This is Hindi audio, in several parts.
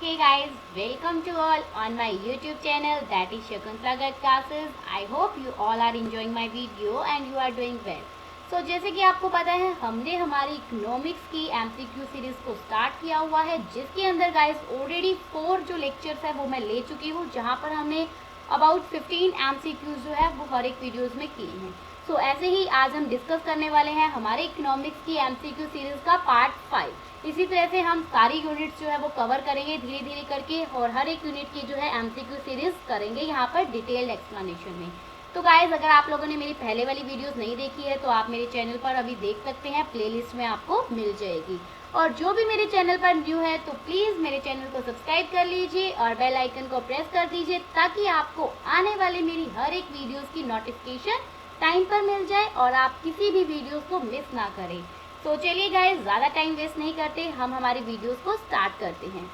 Hey guys, welcome to all on my YouTube channel that is Shakuntala Garg Classes. I hope you all are enjoying my video and you are doing well. So जैसे कि आपको पता है हमने हमारी इकोनॉमिक्स की MCQ सीरीज को स्टार्ट किया हुआ है जिसके अंदर गाइस ऑलरेडी 4 जो लेक्चर्स है वो मैं ले चुकी हूँ जहाँ पर हमने अबाउट 15 MCQs जो है वो हर एक वीडियोज़ में किए हैं। सो ऐसे ही आज हम डिस्कस करने वाले हैं हमारे इकोनॉमिक्स की MCQ सीरीज का पार्ट 5। इसी तरह से हम सारी यूनिट्स जो है वो कवर करेंगे धीरे धीरे करके और हर एक यूनिट की जो है MCQ सीरीज करेंगे यहाँ पर डिटेल्ड एक्सप्लेनेशन में। तो गाइज अगर आप लोगों ने मेरी पहले वाली वीडियोस नहीं देखी है तो आप मेरे चैनल पर अभी देख सकते हैं, प्लेलिस्ट में आपको मिल जाएगी। और जो भी मेरे चैनल पर न्यू है तो प्लीज़ मेरे चैनल को सब्सक्राइब कर लीजिए और बेल आइकन को प्रेस कर दीजिए ताकि आपको आने वाली मेरी हर एक वीडियोस की नोटिफिकेशन टाइम पर मिल जाए और आप किसी भी वीडियोस को मिस ना करें। तो चलिए गाइज ज़्यादा टाइम वेस्ट नहीं करते, हम हमारी वीडियोस को स्टार्ट करते हैं।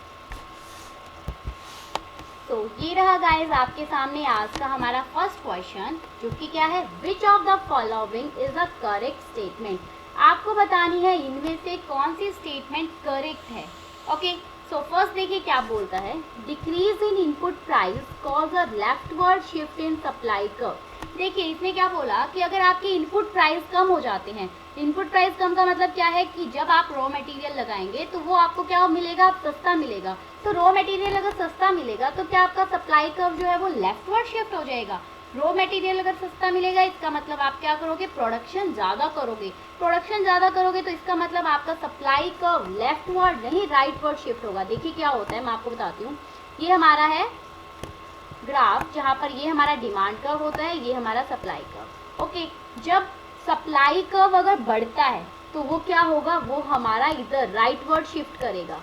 तो ये रहा गाइज आपके सामने आज का हमारा फर्स्ट क्वेश्चन जो कि क्या है, which of the following is a correct statement. आपको बतानी है इनमें से कौन सी स्टेटमेंट करेक्ट है। ओके सो फर्स्ट देखिए क्या बोलता है, decrease in input price cause a leftward shift in supply curve. देखिए इसने क्या बोला कि अगर आपके इनपुट प्राइस कम हो जाते हैं, इनपुट प्राइस कम का मतलब क्या है कि जब आप रॉ मटेरियल लगाएंगे तो वो आपको क्या मिलेगा, सस्ता मिलेगा। तो रॉ मटेरियल अगर सस्ता मिलेगा तो क्या आपका सप्लाई कर्व जो है वो लेफ्टवर्ड शिफ्ट हो जाएगा। रॉ मटेरियल अगर सस्ता मिलेगा इसका मतलब आप क्या करोगे, प्रोडक्शन ज़्यादा करोगे। प्रोडक्शन ज़्यादा करोगे तो इसका मतलब आपका सप्लाई कर्व लेफ्टवर्ड नहीं राइटवर्ड शिफ्ट होगा। देखिए क्या होता है, मैं आपको बताती हूँ। ये हमारा है ग्राफ जहाँ पर ये हमारा डिमांड कर्व होता है, ये हमारा सप्लाई कर्व। ओके जब सप्लाई कर्व अगर बढ़ता है तो वो क्या होगा, वो हमारा इधर राइटवर्ड शिफ्ट करेगा,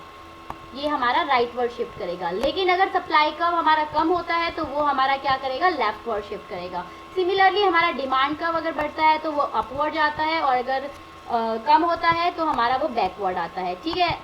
ये हमारा राइटवर्ड शिफ्ट करेगा। लेकिन अगर सप्लाई कर्व हमारा कम होता है तो वो हमारा क्या करेगा, लेफ्टवर्ड शिफ्ट करेगा। सिमिलरली हमारा डिमांड कर्व अगर बढ़ता है तो वो अपवर्ड जाता है और अगर कम होता है तो हमारा वो बैकवर्ड आता है। ठीक है,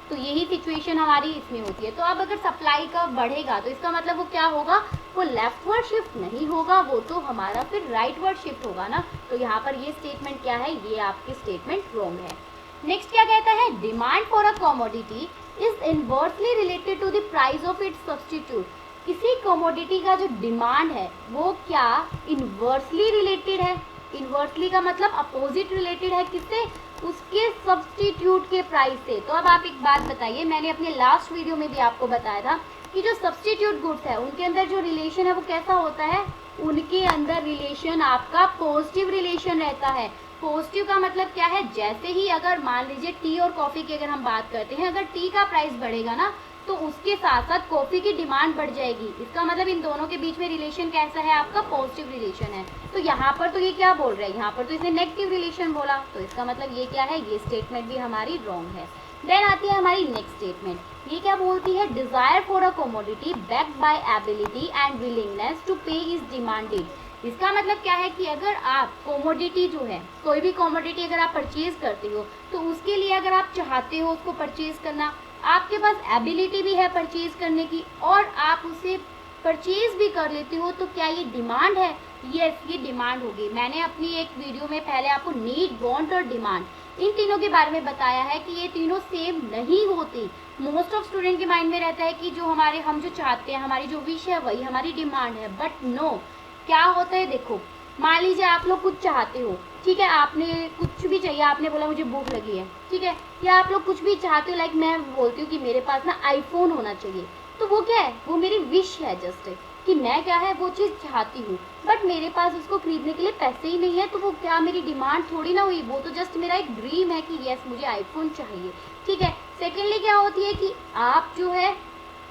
तो यही सिचुएशन हमारी इसमें होती है। तो अब अगर सप्लाई कर्व बढ़ेगा तो इसका मतलब वो क्या होगा, वो लेफ्टवर्ड शिफ्ट नहीं होगा, वो तो हमारा फिर राइटवर्ड शिफ्ट होगा ना। तो यहाँ पर ये स्टेटमेंट क्या है, ये आपकी स्टेटमेंट रॉन्ग है। नेक्स्ट क्या कहता है, demand for a commodity is inversely related to the price of its substitute. किसी कमोडिटी का जो डिमांड है वो क्या इनवर्सली रिलेटेड है। इनवर्सली का मतलब अपोजिट रिलेटेड है किससे, उसके सब्स्टिट्यूट के प्राइस से। तो अब आप एक बात बताइए, मैंने अपने लास्ट वीडियो में भी आपको बताया था कि जो सब्स्टिट्यूट गुड्स है उनके अंदर जो रिलेशन है वो कैसा होता है, उनके अंदर रिलेशन आपका पॉजिटिव रिलेशन रहता है। पॉजिटिव का मतलब क्या है, जैसे ही अगर मान लीजिए टी और कॉफ़ी की अगर हम बात करते हैं, अगर टी का प्राइस बढ़ेगा ना तो उसके साथ साथ कॉफ़ी की डिमांड बढ़ जाएगी। इसका मतलब इन दोनों के बीच में रिलेशन कैसा है, आपका पॉजिटिव रिलेशन है। तो यहाँ पर तो ये क्या बोल रहा है, यहाँ पर तो इसने नेगेटिव रिलेशन बोला, तो इसका मतलब ये क्या है, ये स्टेटमेंट भी हमारी रॉन्ग है। देन आती है हमारी नेक्स्ट स्टेटमेंट, ये क्या बोलती है, desire for a commodity backed by ability and willingness to pay is demanded. इसका मतलब क्या है कि अगर आप कमोडिटी जो है, कोई भी कमोडिटी अगर आप परचेज करते हो तो उसके लिए अगर आप चाहते हो उसको परचेज करना, आपके पास एबिलिटी भी है परचेज करने की और आप उसे परचेज भी कर लेते हो, तो क्या ये डिमांड है, यस ये डिमांड होगी। मैंने अपनी एक वीडियो में पहले आपको नीड, वांट और डिमांड इन तीनों के बारे में बताया है कि ये तीनों सेम नहीं होती। मोस्ट ऑफ स्टूडेंट के माइंड में रहता है कि जो हमारे हम जो चाहते हैं, हमारी जो विश है वही हमारी डिमांड है, बट नो। क्या होता है देखो, मान लीजिए आप लोग कुछ चाहते हो, ठीक है, आपने कुछ भी चाहिए, आपने बोला मुझे भूख लगी है, ठीक है, या आप लोग कुछ भी चाहते हो, लाइक मैं बोलती हूँ कि मेरे पास ना आईफोन होना चाहिए, तो वो क्या है, वो मेरी विश है जस्ट कि मैं क्या है वो चीज़ चाहती हूँ, बट मेरे पास उसको खरीदने के लिए पैसे ही नहीं है, तो वो क्या मेरी डिमांड थोड़ी ना हुई, वो तो जस्ट मेरा एक ड्रीम है कि यस मुझे आईफोन चाहिए। ठीक है, सेकेंडली क्या होती है कि आप जो है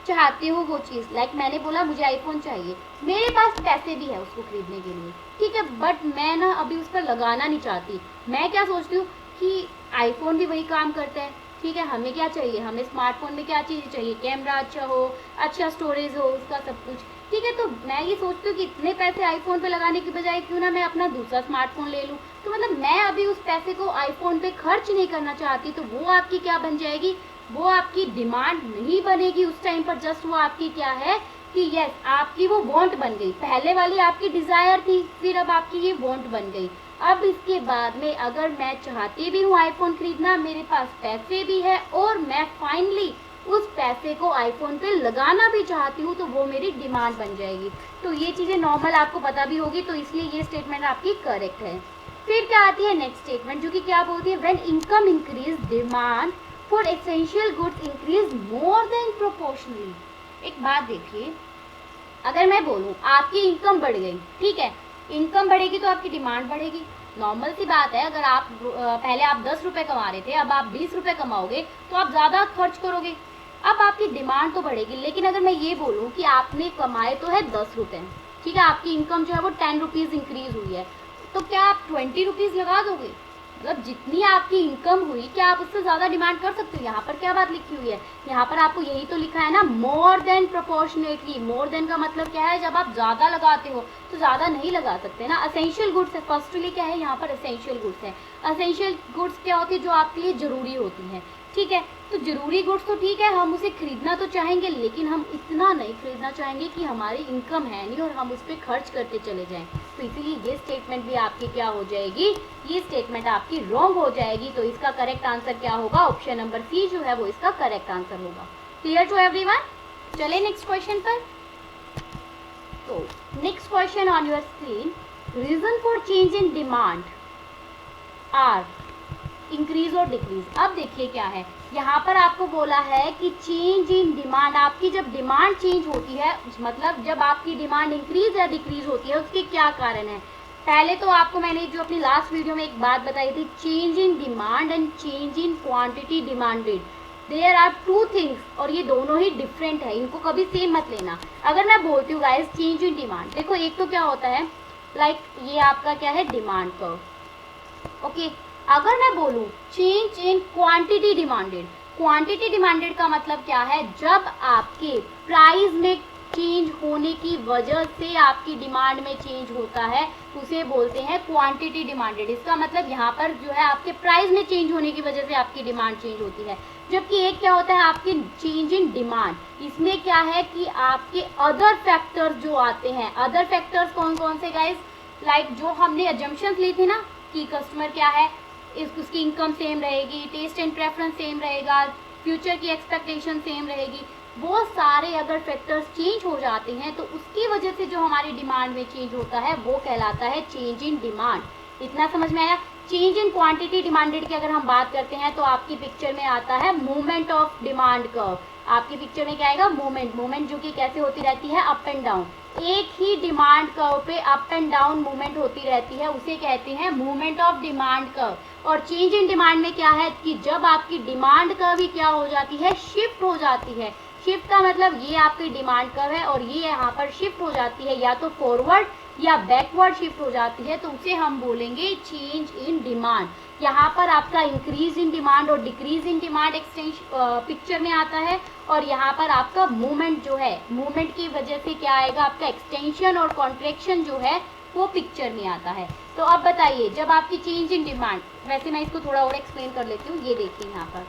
चाहते हो वो चीज़, लाइक मैंने बोला मुझे आईफोन चाहिए, मेरे पास पैसे भी है उसको खरीदने के लिए, ठीक है, बट मैं ना अभी उस पर लगाना नहीं चाहती। मैं क्या सोचती हूँ कि आईफोन भी वही काम करता है, ठीक है, हमें क्या चाहिए, हमें स्मार्टफोन में क्या चीज़ चाहिए, कैमरा अच्छा हो, अच्छा स्टोरेज हो, उसका सब कुछ, ठीक है। तो मैं ये सोचती हूँ कि इतने पैसे आईफोन पे लगाने की बजाय क्यों ना मैं अपना दूसरा स्मार्टफोन ले लूँ। तो मतलब मैं अभी उस पैसे को आईफोन पे खर्च नहीं करना चाहती, तो वो आपकी क्या बन जाएगी, वो आपकी डिमांड नहीं बनेगी उस टाइम पर, जस्ट वो आपकी क्या है कि यस आपकी वो वांट बन गई। पहले वाली आपकी डिज़ायर थी, फिर अब आपकी ये वांट बन गई। अब इसके बाद में अगर मैं चाहती भी हूँ आईफोन खरीदना, मेरे पास पैसे भी है और मैं फाइनली उस पैसे को आईफोन पे लगाना भी चाहती हूँ तो वो मेरी डिमांड बन जाएगी। तो ये चीज़ें नॉर्मल आपको पता भी होगी, तो इसलिए ये स्टेटमेंट आपकी करेक्ट है। फिर क्या आती है नेक्स्ट स्टेटमेंट, जो कि क्या बोलती है, when income increase demand for essential goods increase more than proportionally. एक बात देखिए, अगर मैं बोलूँ आपकी इनकम बढ़ गई, ठीक है, इनकम बढ़ेगी तो आपकी डिमांड बढ़ेगी। नॉर्मल सी बात है, अगर आप पहले आप 10 रुपये कमा रहे थे, अब आप 20 रुपये कमाओगे तो आप ज़्यादा खर्च करोगे, अब आपकी डिमांड तो बढ़ेगी। लेकिन अगर मैं ये बोलूँ कि आपने कमाए तो है 10 रुपये, ठीक है, आपकी इनकम जो है वो 10 रुपीज़ इंक्रीज हुई है, तो क्या आप 20 रुपीज़ लगा दोगे? मतलब जितनी आपकी इनकम हुई, क्या आप उससे ज़्यादा डिमांड कर सकते हो? यहाँ पर क्या बात लिखी हुई है, यहाँ पर आपको यही तो लिखा है ना, more than proportionately. More than का मतलब क्या है, जब आप ज़्यादा लगाते हो तो ज़्यादा नहीं लगा सकते ना। असेंशियल गुड्स है, फर्स्टली क्या है यहाँ पर, असेंशियल गुड्स है। असेंशियल गुड्स क्या होती है, जो आपके लिए ज़रूरी होती हैं, ठीक है। तो ज़रूरी गुड्स तो ठीक है, हम उसे खरीदना तो चाहेंगे, लेकिन हम इतना नहीं खरीदना चाहेंगे कि हमारी इनकम है नहीं और हम उस पर खर्च करते चले जाएं। तो इसीलिए ये स्टेटमेंट भी आपकी क्या हो जाएगी, ये स्टेटमेंट आपकी रॉन्ग हो जाएगी। तो इसका करेक्ट आंसर क्या होगा, ऑप्शन नंबर सी जो है वो इसका करेक्ट आंसर होगा। Clear to everyone? चले नेक्स्ट क्वेश्चन पर। तो next question on your screen, reason for change in demand are increase और डिक्रीज। अब देखिए क्या है, यहाँ पर आपको बोला है कि चेंज इन डिमांड, आपकी जब डिमांड चेंज होती है, मतलब जब आपकी डिमांड इंक्रीज या डिक्रीज होती है, उसके क्या कारण है। पहले तो आपको मैंने जो अपनी लास्ट वीडियो में एक बात बताई थी, change in demand and change in quantity demanded, there are two things, और ये दोनों ही डिफरेंट है, इनको कभी सेम मत लेना। अगर मैं बोलती हूँ गाइस चेंज इन डिमांड, देखो एक तो क्या होता है, लाइक ये आपका क्या है, डिमांड कर्व, ओके। अगर मैं बोलूँ change in quantity demanded, quantity demanded का मतलब क्या है, जब आपके प्राइस में चेंज होने की वजह से आपकी डिमांड में चेंज होता है, उसे बोलते हैं क्वांटिटी डिमांडेड। इसका मतलब यहाँ पर जो है आपके प्राइस में चेंज होने की वजह से आपकी डिमांड चेंज होती है। जबकि एक क्या होता है, आपकी चेंज इन डिमांड, इसमें क्या है कि आपके अदर फैक्टर्स जो आते हैं, अदर फैक्टर्स कौन कौन से गाइस, लाइक जो हमने अजम्पशंस ली थी ना कि कस्टमर क्या है, उसकी इनकम सेम रहेगी, टेस्ट एंड प्रेफरेंस सेम रहेगा, फ्यूचर की एक्सपेक्टेशन सेम रहेगी, वो सारे अगर फैक्टर्स चेंज हो जाते हैं तो उसकी वजह से जो हमारी डिमांड में चेंज होता है वो कहलाता है चेंज इन डिमांड। इतना समझ में आया। चेंज इन क्वांटिटी डिमांडेड की अगर हम बात करते हैं तो आपकी पिक्चर में आता है मूवमेंट ऑफ डिमांड कर्व। आपकी पिक्चर में क्या आएगा, मूवमेंट जो कि कैसे होती रहती है, अप एंड डाउन। एक ही डिमांड कर्व पे अप एंड डाउन मूवमेंट होती रहती है, उसे कहते हैं मूवमेंट ऑफ डिमांड कर्व। और चेंज इन डिमांड में क्या है कि जब आपकी डिमांड कर्व ही क्या हो जाती है, शिफ्ट हो जाती है। शिफ्ट का मतलब ये आपकी डिमांड कर्व है और ये यहाँ पर शिफ्ट हो जाती है, या तो फॉरवर्ड या बैकवर्ड शिफ्ट हो जाती है, तो उसे हम बोलेंगे चेंज इन डिमांड। यहाँ पर आपका इंक्रीज इन डिमांड और डिक्रीज इन डिमांड पिक्चर में आता है, और यहाँ पर आपका मूवमेंट जो है, मूवमेंट की वजह से क्या आएगा, आपका एक्सटेंशन और कॉन्ट्रैक्शन जो है वो पिक्चर में आता है। तो अब बताइए, जब आपकी चेंज इन डिमांड, वैसे मैं इसको थोड़ा और एक्सप्लेन कर लेती हूँ। ये देखिए यहाँ पर,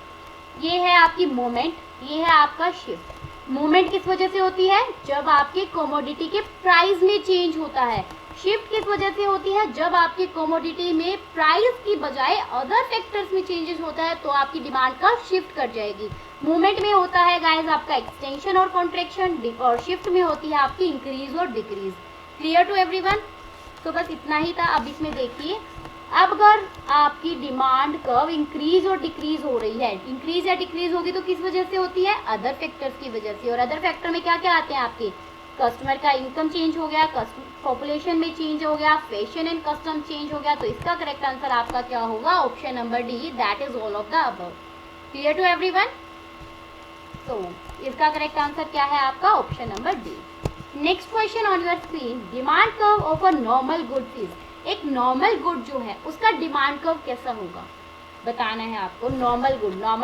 ये है आपकी मूवमेंट, ये है आपका शिफ्ट। मूवमेंट किस वजह से होती है, जब आपके कमोडिटी के प्राइस में चेंज होता है। शिफ्ट किस वजह से होती है, जब आपके कमोडिटी में प्राइस की बजाय अदर फैक्टर्स में चेंजेस होता है तो आपकी डिमांड का शिफ्ट कर जाएगी। मूवमेंट में होता है गाइस आपका एक्सटेंशन और कॉन्ट्रैक्शन, और शिफ्ट में होती है आपकी इंक्रीज और डिक्रीज। Clear to everyone? तो बस इतना ही था। अब इसमें देखिए, अब अगर आपकी डिमांड कर्व इंक्रीज और डिक्रीज हो रही है, इंक्रीज या डिक्रीज होगी तो किस वजह से होती है, अदर फैक्टर्स की वजह से। और अदर फैक्टर में क्या क्या आते हैं आपके, कस्टमर का इनकम चेंज हो गया, पॉपुलेशन में चेंज हो गया, फैशन एंड कस्टम चेंज हो गया। तो इसका करेक्ट आंसर आपका क्या होगा, option number D, that is all of the above. Clear to everyone? तो इसका करेक्ट आंसर क्या है आपका, option number D. Next question on your screen, demand curve of a normal goods is, एक नॉर्मल गुड जो है उसका डिमांड कर्व कैसा होगा बताना है आपको। नॉर्मल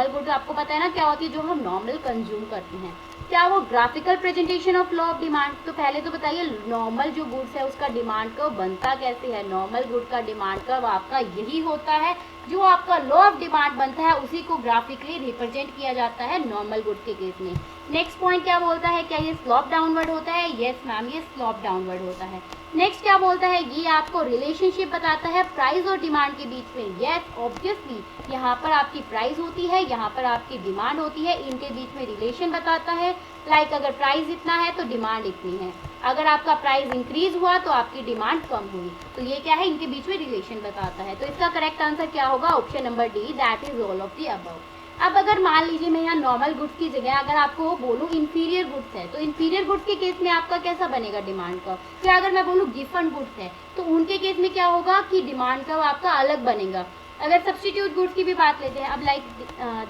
गुड आपको पता है ना क्या होती है, जो हम नॉर्मल कंज्यूम करते हैं, क्या वो graphical presentation of law of demand. तो पहले तो बताइए, नॉर्मल जो गुड्स है उसका डिमांड कर्व बनता कैसे है। नॉर्मल गुड का डिमांड कर्व आपका यही होता है, जो आपका लॉ ऑफ डिमांड बनता है उसी को ग्राफिकली रिप्रेजेंट किया जाता है नॉर्मल गुड्स के केस में। नेक्स्ट पॉइंट क्या बोलता है, क्या ये स्लॉप डाउनवर्ड होता है? यस मैम, ये स्लॉप डाउनवर्ड होता है। नेक्स्ट क्या बोलता है, ये आपको रिलेशनशिप बताता है प्राइस और डिमांड के बीच में। यस ऑब्वियसली, यहाँ पर आपकी प्राइस होती है, यहाँ पर आपकी डिमांड होती है, इनके बीच में रिलेशन बताता है। लाइक अगर प्राइस इतना है तो डिमांड इतनी है, अगर आपका प्राइस इंक्रीज हुआ तो आपकी डिमांड कम हुई, तो ये क्या है, इनके बीच में रिलेशन बताता है। तो इसका करेक्ट आंसर क्या होगा, option number D, that is all of the above. अब अगर मान लीजिए मैं यहाँ नॉर्मल गुड्स की जगह अगर आपको बोलूँ इंफीरियर गुड्स है, तो इंफीरियर गुड्स के केस में आपका कैसा बनेगा डिमांड का? फिर अगर मैं बोलूँ गिवन गुड्स है तो उनके केस में क्या होगा कि डिमांड का आपका अलग बनेगा। अगर सब्स्टिट्यूट गुड्स की भी बात लेते हैं, अब लाइक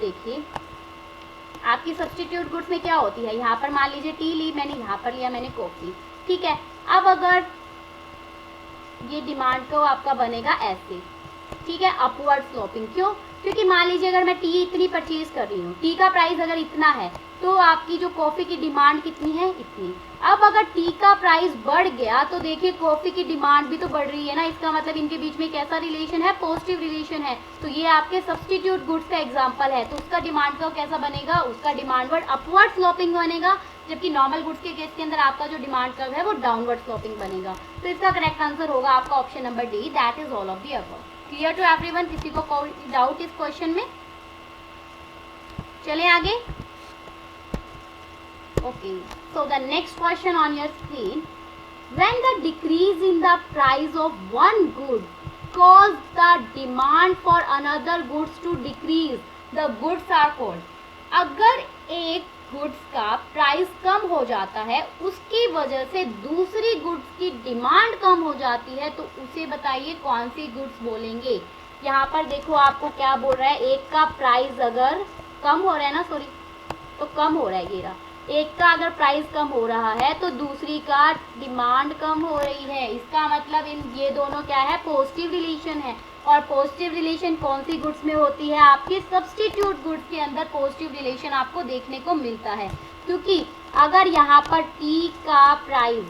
देखिए आपकी सब्स्टिट्यूट गुड्स में क्या होती है, यहाँ पर मान लीजिए टी ली मैंने, यहाँ पर लिया मैंने कॉफी, ठीक है। अब अगर ये डिमांड का आपका बनेगा ऐसे, ठीक है, अपवर्ड स्लोपिंग। क्यों? क्योंकि मान लीजिए अगर मैं टी इतनी परचेज कर रही हूँ, टी का प्राइस अगर इतना है तो आपकी जो कॉफ़ी की डिमांड कितनी है, इतनी। अब अगर टी का प्राइस बढ़ गया तो देखिए कॉफ़ी की डिमांड भी तो बढ़ रही है ना, इसका मतलब इनके बीच में कैसा रिलेशन है, पॉजिटिव रिलेशन है। तो ये आपके सब्स्टिट्यूट गुड्स का एग्जांपल है, तो उसका डिमांड का कैसा बनेगा, उसका डिमांड वर्ड अपवर्ड स्लोपिंग बनेगा, जबकि नॉर्मल गुड्स के केस के अंदर आपका जो डिमांड कर्व है वो डाउनवर्ड स्लोपिंग बनेगा। तो इसका करेक्ट आंसर होगा आपका option number D, that is all of the above. Clear to everyone? किसी को कोई डाउट इस क्वेश्चन में? चलें आगे। Okay, so the next question on your screen, when the decrease in the price of one good cause the demand for another goods to decrease, the goods are called। अगर एक गुड्स का प्राइस कम हो जाता है, उसकी वजह से दूसरी गुड्स की डिमांड कम हो जाती है, तो उसे बताइए कौन सी गुड्स बोलेंगे। यहाँ पर देखो आपको क्या बोल रहा है, एक का प्राइस अगर कम हो रहा है ना, सॉरी, तो कम हो रहा है, ये रहा, एक का अगर प्राइस कम हो रहा है तो दूसरी का डिमांड कम हो रही है। इसका मतलब इन ये दोनों क्या है, पॉजिटिव रिलेशन है। और पॉजिटिव रिलेशन कौन सी गुड्स में होती है, आपके सब्स्टिट्यूट गुड्स के अंदर पॉजिटिव रिलेशन आपको देखने को मिलता है। क्योंकि अगर यहाँ पर टी का प्राइस,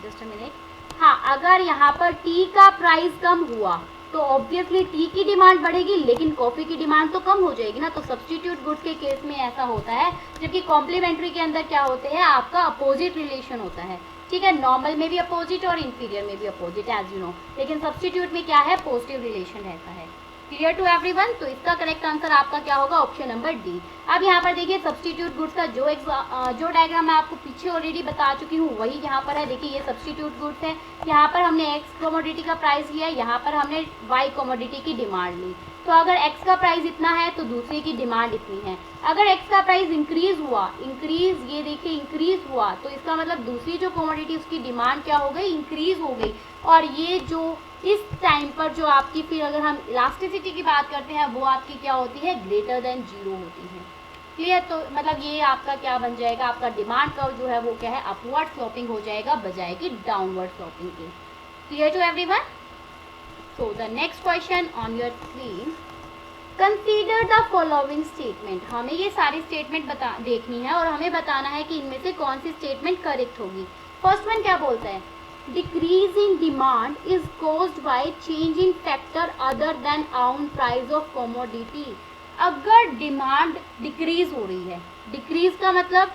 जस्ट अ मिनट, हाँ, अगर यहाँ पर टी का प्राइस कम हुआ तो ऑब्वियसली टी की डिमांड बढ़ेगी, लेकिन कॉफ़ी की डिमांड तो कम हो जाएगी ना। तो सब्स्टिट्यूट गुड्स के केस में ऐसा होता है, जबकि कॉम्प्लीमेंट्री के अंदर क्या होते हैं, आपका अपोजिट रिलेशन होता है, ठीक है। नॉर्मल में भी अपोजिट और इंफीरियर में भी अपोजिट, एज यू नो, लेकिन सब्स्टिट्यूट में क्या है, पॉजिटिव रिलेशन रहता है। Clear to everyone? तो इसका करेक्ट आंसर आपका क्या होगा, ऑप्शन नंबर डी। अब यहाँ पर देखिए सब्स्टिट्यूट गुड्स का जो डायग्राम मैं आपको पीछे ऑलरेडी बता चुकी हूँ वही यहाँ पर है। देखिए ये सब्स्टिट्यूट गुड्स है, यहाँ पर हमने एक्स कमोडिटी का प्राइस लिया, यहाँ पर हमने वाई कमोडिटी की डिमांड ली। तो अगर एक्स का प्राइस इतना है तो दूसरे की डिमांड इतनी है। अगर एक्स का प्राइस इंक्रीज हुआ, ये देखिए इंक्रीज हुआ, तो इसका मतलब दूसरी जो कमोडिटी उसकी डिमांड क्या हो गई, इंक्रीज हो गई। और ये जो इस टाइम पर जो आपकी, फिर अगर हम इलास्टिसिटी की बात करते हैं, वो आपकी क्या होती है, ग्रेटर देन जीरो होती है। क्लियर? तो मतलब ये आपका क्या बन जाएगा, आपका डिमांड कर्व जो है वो क्या है, अपवर्ड स्लोपिंग हो जाएगा बजाय कि डाउनवर्ड स्लोपिंग के। Clear to everyone? So the next question on your screen, consider the following statement. हमें ये सारी स्टेटमेंट देखनी है और हमें बताना है कि इनमें से कौन सी स्टेटमेंट करेक्ट होगी। फर्स्ट वन क्या बोलता है, decrease in demand is caused by change in factor other than own price of commodity। अगर डिमांड डिक्रीज हो रही है, डिक्रीज का मतलब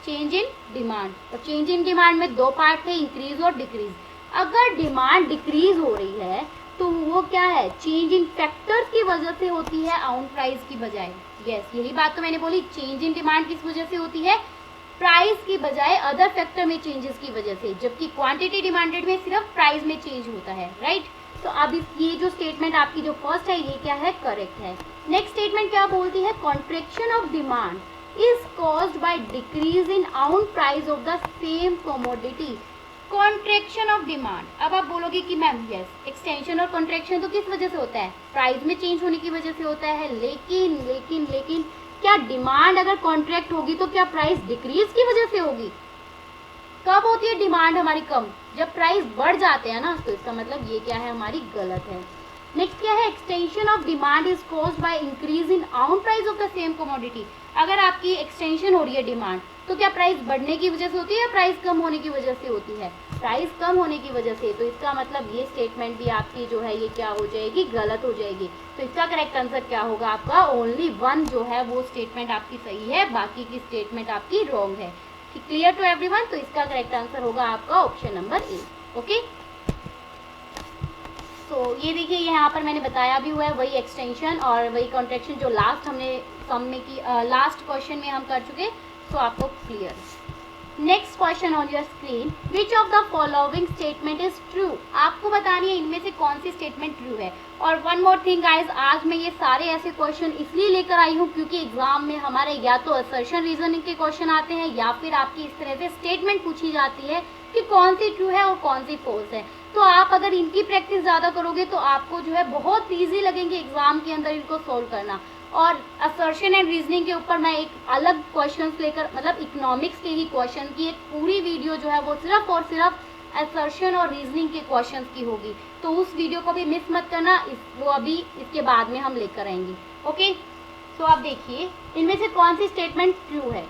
चेंज इन डिमांड, और चेंज इन डिमांड में दो पार्ट थे, इंक्रीज और डिक्रीज। अगर डिमांड डिक्रीज हो रही है तो वो क्या है, चेंज इन फैक्टर्स की वजह से होती है, आउन प्राइस की बजाय। यस, यही बात तो मैंने बोली, चेंज इन डिमांड किस वजह से होती है, प्राइस की बजाय अदर फैक्टर में चेंजेस की वजह से, जबकि क्वांटिटी डिमांडेड में सिर्फ प्राइस में चेंज होता है, राइट। तो अब ये जो स्टेटमेंट आपकी जो फर्स्ट है ये क्या है, करेक्ट है। नेक्स्ट स्टेटमेंट क्या बोलती है, contraction of demand is caused by decrease in own price of the same commodity. Contraction of demand, अब आप बोलोगे कि मैम यस, एक्सटेंशन और कॉन्ट्रैक्शन तो किस वजह से होता है, प्राइस में चेंज होने की वजह से होता है, लेकिन क्या डिमांड अगर कॉन्ट्रैक्ट होगी तो क्या प्राइस डिक्रीज की वजह से होगी? कब होती है डिमांड हमारी कम, जब प्राइस बढ़ जाते हैं ना। तो इसका मतलब ये क्या है, हमारी गलत है। नेक्स्ट क्या है, extension of demand is caused by increase in own price of the same commodity. अगर आपकी एक्सटेंशन हो रही है डिमांड तो क्या प्राइस बढ़ने की वजह से होती है या प्राइस कम होने की वजह से होती है? प्राइस कम होने की वजह से, तो इसका मतलब ये स्टेटमेंट भी आपकी जो है ये क्या हो जाएगी, गलत हो जाएगी। तो इसका करेक्ट आंसर क्या होगा आपका, ओनली वन जो है वो स्टेटमेंट आपकी सही है, बाकी की स्टेटमेंट आपकी रॉन्ग है। Clear to everyone? तो इसका करेक्ट आंसर होगा आपका ऑप्शन नंबर ए। ओके, तो ये देखिए यहाँ पर मैंने बताया भी हुआ है, वही एक्सटेंशन और वही कॉन्ट्रैक्शन जो लास्ट हमने सम में की, लास्ट क्वेश्चन में हम कर चुके, तो आपको clear. Next question on your screen, which of the following statement is true? आपको बतानी है इनमें से कौन सी स्टेटमेंट ट्रू है। और वन मोर थिंग गाइज, आज मैं ये सारे ऐसे क्वेश्चन इसलिए लेकर आई हूँ क्योंकि एग्जाम में हमारे या तो असर्शन रीजनिंग के क्वेश्चन आते हैं या फिर आपकी इस तरह से स्टेटमेंट पूछी जाती है कि कौन सी ट्रू है और कौन सी फॉल्स है। तो आप अगर इनकी प्रैक्टिस ज़्यादा करोगे तो आपको जो है बहुत ईजी लगेंगे एग्जाम के अंदर इनको सोल्व करना। और असर्शन एंड रीजनिंग के ऊपर मैं एक अलग क्वेश्चंस लेकर, मतलब इकोनॉमिक्स के ही क्वेश्चन की एक पूरी वीडियो जो है वो सिर्फ और सिर्फ असर्शन और रीजनिंग के क्वेश्चंस की होगी, तो उस वीडियो को भी मिस मत करना, वो अभी इसके बाद में हम लेकर आएंगे। ओके, तो आप देखिए इनमें से कौन सी स्टेटमेंट ट्रू है।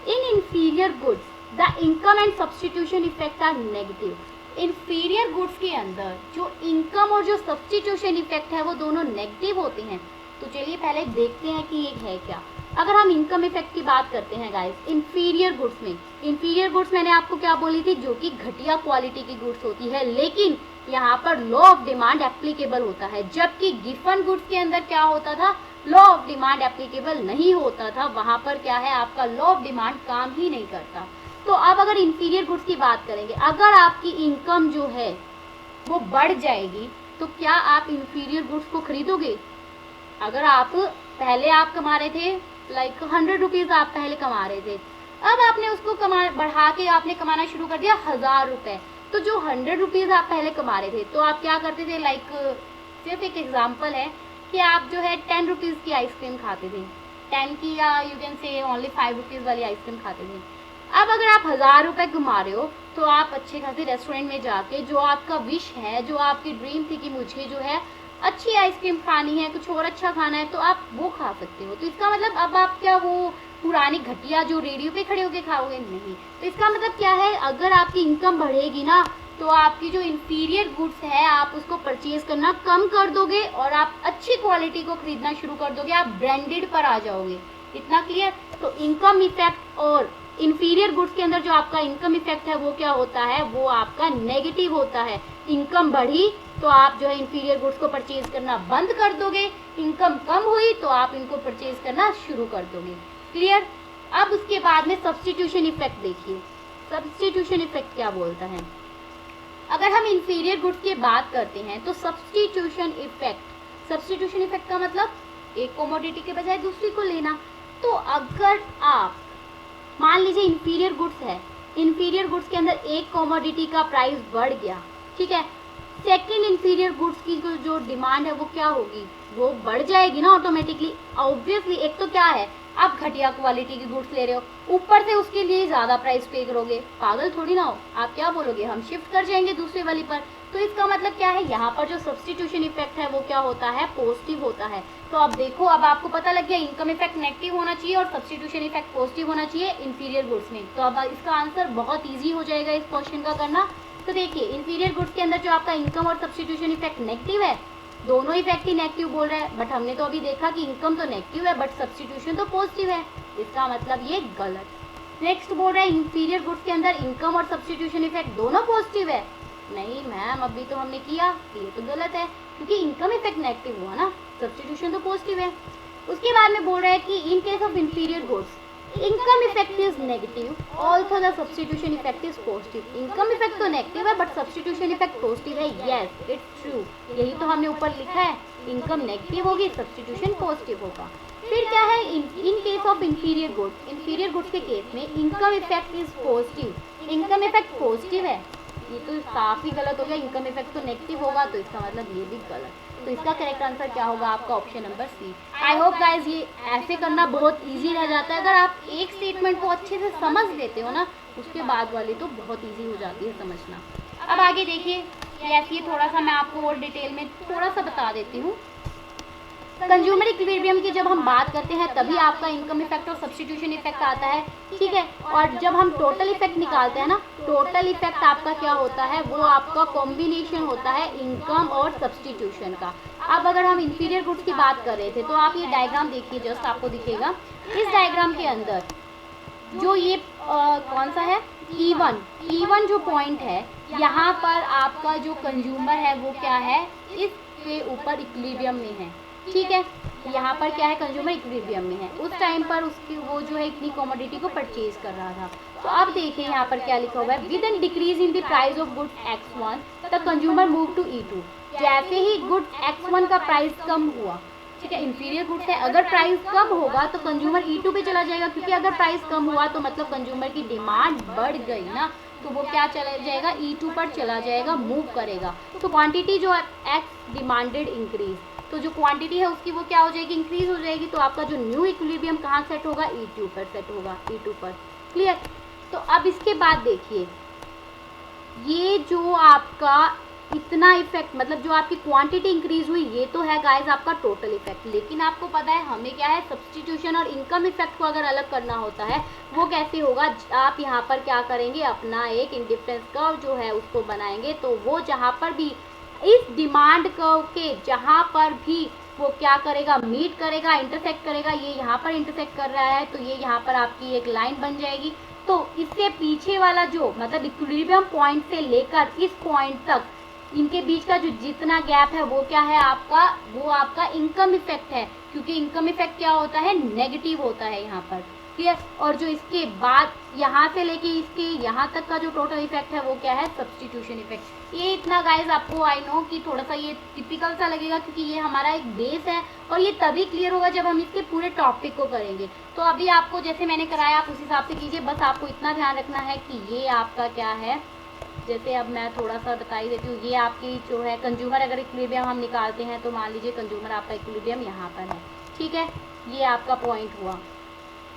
In inferior goods the income and substitution effect are negative. Inferior goods के अंदर जो इनकम और जो सब्सटीट्यूशन इफेक्ट है वो दोनों नेगेटिव होते हैं। तो चलिए पहले देखते हैं कि ये है क्या। अगर हम इनकम इफेक्ट की बात करते हैं गाइस, इंफीरियर गुड्स में, इंफीरियर गुड्स मैंने आपको क्या बोली थी, जो कि घटिया क्वालिटी की गुड्स होती है, लेकिन यहाँ पर लॉ ऑफ डिमांड एप्लीकेबल होता है, जबकि गिवन गुड्स के अंदर क्या होता था, लॉ ऑफ डिमांड एप्लीकेबल नहीं होता था, वहां पर क्या है आपका लॉ ऑफ डिमांड काम ही नहीं करता। तो अब अगर इंफीरियर गुड्स की बात करेंगे, अगर आपकी इनकम जो है वो बढ़ जाएगी तो क्या आप इंफीरियर गुड्स को खरीदोगे? अगर आप पहले आप कमा रहे थे लाइक 100 रुपीज आप पहले कमा रहे थे, अब आपने उसको बढ़ा के आपने कमाना शुरू कर दिया 1000 रुपए, तो जो 100 रुपीज आप पहले कमा रहे थे तो आप क्या करते थे, लाइक सिर्फ एक एग्जांपल है कि आप जो है 10 रुपीज की आइसक्रीम खाते थे, 10 की या you can say only 5 rupees वाली आइसक्रीम खाते थे। अब अगर आप 1000 रुपए कमा रहे हो तो आप अच्छे खासे रेस्टोरेंट में जाके, जो आपका विश है, जो आपकी ड्रीम थी कि मुझे जो है अच्छी आइसक्रीम खानी है, कुछ और अच्छा खाना है, तो आप वो खा सकते हो। तो इसका मतलब अब आप क्या वो पुरानी घटिया जो रेडियो पे खड़े होके खाओगे? नहीं। तो इसका मतलब क्या है, अगर आपकी इनकम बढ़ेगी ना तो आपकी जो इंफीरियर गुड्स है आप उसको परचेज करना कम कर दोगे और आप अच्छी क्वालिटी को खरीदना शुरू कर दोगे, आप ब्रांडेड पर आ जाओगे। इतना क्लियर? तो इनकम इफेक्ट और इंफीरियर गुड्स के अंदर जो आपका इनकम इफेक्ट है वो क्या होता है, वो आपका नेगेटिव होता है। इनकम बढ़ी तो आप जो है इंफीरियर गुड्स को परचेज करना बंद कर दोगे, इनकम कम हुई तो आप इनको परचेज करना शुरू कर दोगे। क्लियर? अब उसके बाद में सब्स्टिट्यूशन इफेक्ट देखिए। सब्स्टिट्यूशन इफेक्ट क्या बोलता है, अगर हम इंफीरियर गुड्स की बात करते हैं तो सब्स्टिट्यूशन इफेक्ट का मतलब एक कमोडिटी के बजाय दूसरी को लेना। तो अगर आप मान लीजिए इंफीरियर गुड्स है, इंफीरियर गुड्स के अंदर एक कमोडिटी का प्राइस बढ़ गया, ठीक है, सेकंड इंफीरियर गुड्स की जो डिमांड है वो क्या होगी, वो बढ़ जाएगी ना ऑटोमेटिकली। ऑब्वियसली एक तो क्या है, आप घटिया क्वालिटी की गुड्स ले रहे हो, ऊपर से उसके लिए ज़्यादा प्राइस पे करोगे, पागल थोड़ी ना हो। आप क्या बोलोगे, हम शिफ्ट कर जाएंगे दूसरे वाली पर। तो इसका मतलब क्या है, यहाँ पर जो सब्स्टिट्यूशन इफेक्ट है वो क्या होता है, पॉजिटिव होता है। तो अब देखो, अब आपको पता लग गया इनकम इफेक्ट नेगेटिव होना चाहिए और सब्स्टिट्यूशन इफेक्ट पॉजिटिव होना चाहिए इंफीरियर गुड्स में। तो अब इसका आंसर बहुत ईजी हो जाएगा इस क्वेश्चन का करना। तो देखिए इंफीरियर गुड्स के अंदर जो आपका इनकम और सब्स्टिट्यूशन इफेक्ट नेगेटिव है, दोनों इफेक्ट ही नेगेटिव बोल रहा है, बट हमने तो अभी देखा कि इनकम तो नेगेटिव है बट सब्स्टिट्यूशन तो पॉजिटिव है, इसका मतलब ये गलत। नेक्स्ट बोल रहा है इंफीरियर गुड्स के अंदर इनकम और सब्स्टिट्यूशन इफेक्ट दोनों पॉजिटिव है। नहीं मैम, अभी तो हमने किया, ये तो गलत है क्योंकि इनकम इफेक्ट नेगेटिव हुआ ना, सब्स्टिट्यूशन तो पॉजिटिव है। उसके बाद में बोल रहा है कि in case of inferior goods income effect is negative, also the substitution effect is positive. Income effect तो नेगेटिव है बट सब्स्टिट्यूशन इफेक्ट पॉजिटिव है। यस इट्स ट्रू, यही तो हमने ऊपर लिखा है, इनकम नेगेटिव होगी, सब्स्टिट्यूशन पॉजिटिव होगा। फिर क्या है, in case of inferior goods, inferior goods के केस में income effect is positive, income effect positive है, ये तो काफ़ी गलत हो गया, इनकम इफेक्ट तो नेगेटिव होगा, तो इसका मतलब ये भी गलत। तो इसका करेक्ट आंसर क्या होगा आपका, option number C. I hope guys ये ऐसे करना बहुत इजी रह जाता है, अगर आप एक स्टेटमेंट को अच्छे से समझ लेते हो ना, उसके बाद वाली तो बहुत इजी हो जाती है समझना। अब आगे देखिए, ऐसे ही थोड़ा सा मैं आपको और डिटेल में थोड़ा सा बता देती हूँ। कंज्यूमर इक्विलिब्रियम की जब हम बात करते हैं तभी आपका इनकम इफेक्ट और सब्स्टिट्यूशन इफेक्ट आता है, ठीक है। और जब हम टोटल इफेक्ट निकालते हैं ना, टोटल इफेक्ट आपका क्या होता है, वो आपका कॉम्बिनेशन होता है इनकम और सब्स्टिट्यूशन का। अब अगर हम इंफीरियर गुड्स की बात कर रहे थे तो आप ये डायग्राम देखिए, जस्ट आपको दिखेगा इस डायग्राम के अंदर जो ये कौन सा है, E1 जो पॉइंट है, यहाँ पर आपका जो कंज्यूमर है वो क्या है, इसके ऊपर इक्विलिब्रियम में है, ठीक है। यहाँ पर क्या है, कंज्यूमर इक्विलिब्रियम में है। उस टाइम पर उसकी वो जो है इतनी कमोडिटी को परचेज कर रहा था। तो अब देखिए यहाँ पर क्या लिखा हुआ है, with an decrease in the price of goods X1 the consumer move to E2। जैसे ही गुड्स X1 का प्राइस कम हुआ, ठीक है, इंफीरियर गुड्स है, अगर प्राइस कम होगा तो कंज्यूमर E2 पे चला जाएगा, क्योंकि अगर प्राइस कम हुआ तो मतलब कंज्यूमर की डिमांड बढ़ गई ना, तो वो क्या चला जाएगा, E2 पर चला जाएगा, मूव करेगा। तो क्वांटिटी जो है X डिमांडेड इंक्रीज, तो जो क्वांटिटी है उसकी वो क्या हो जाएगी, इंक्रीज हो जाएगी। तो आपका जो न्यू इक्विलिब्रियम कहाँ सेट होगा, E2 पर सेट होगा, E2 पर। क्लियर। तो अब इसके बाद देखिए, ये जो आपका इतना इफेक्ट, मतलब जो आपकी क्वांटिटी इंक्रीज हुई, ये तो है गाइस आपका टोटल इफेक्ट। लेकिन आपको पता है हमें क्या है, सब्स्टिट्यूशन और इनकम इफेक्ट को अगर अलग करना होता है वो कैसे होगा, आप यहाँ पर क्या करेंगे, अपना एक इंडिफरेंस कर्व जो है उसको बनाएंगे। तो वो जहाँ पर भी इस डिमांड कर्व के जहाँ पर भी वो क्या करेगा, मीट करेगा, इंटरसेक्ट करेगा, ये यहाँ पर इंटरसेक्ट कर रहा है तो ये यहाँ पर आपकी एक लाइन बन जाएगी। तो इससे पीछे वाला जो मतलब इक्विलिब्रियम पॉइंट से लेकर इस पॉइंट तक इनके बीच का जो जितना गैप है वो क्या है आपका, वो आपका इनकम इफेक्ट है, क्योंकि इनकम इफेक्ट क्या होता है, नेगेटिव होता है यहाँ पर। क्लियर। और जो इसके बाद यहाँ से लेके इसके यहाँ तक का जो टोटल इफेक्ट है वो क्या है, सब्स्टिट्यूशन इफेक्ट। ये इतना गाइज आपको आई नो कि थोड़ा सा ये टिपिकल सा लगेगा, क्योंकि ये हमारा एक बेस है और ये तभी क्लियर होगा जब हम इसके पूरे टॉपिक को करेंगे। तो अभी आपको जैसे मैंने कराया आप उस हिसाब से कीजिए। बस आपको इतना ध्यान रखना है कि ये आपका क्या है, जैसे अब मैं थोड़ा सा बता ही देती हूँ, ये आपकी जो है कंज्यूमर अगर इक्विलिब्रियम हम निकालते हैं तो मान लीजिए कंज्यूमर आपका इक्विलिब्रियम यहाँ पर है, ठीक है, ये आपका पॉइंट हुआ।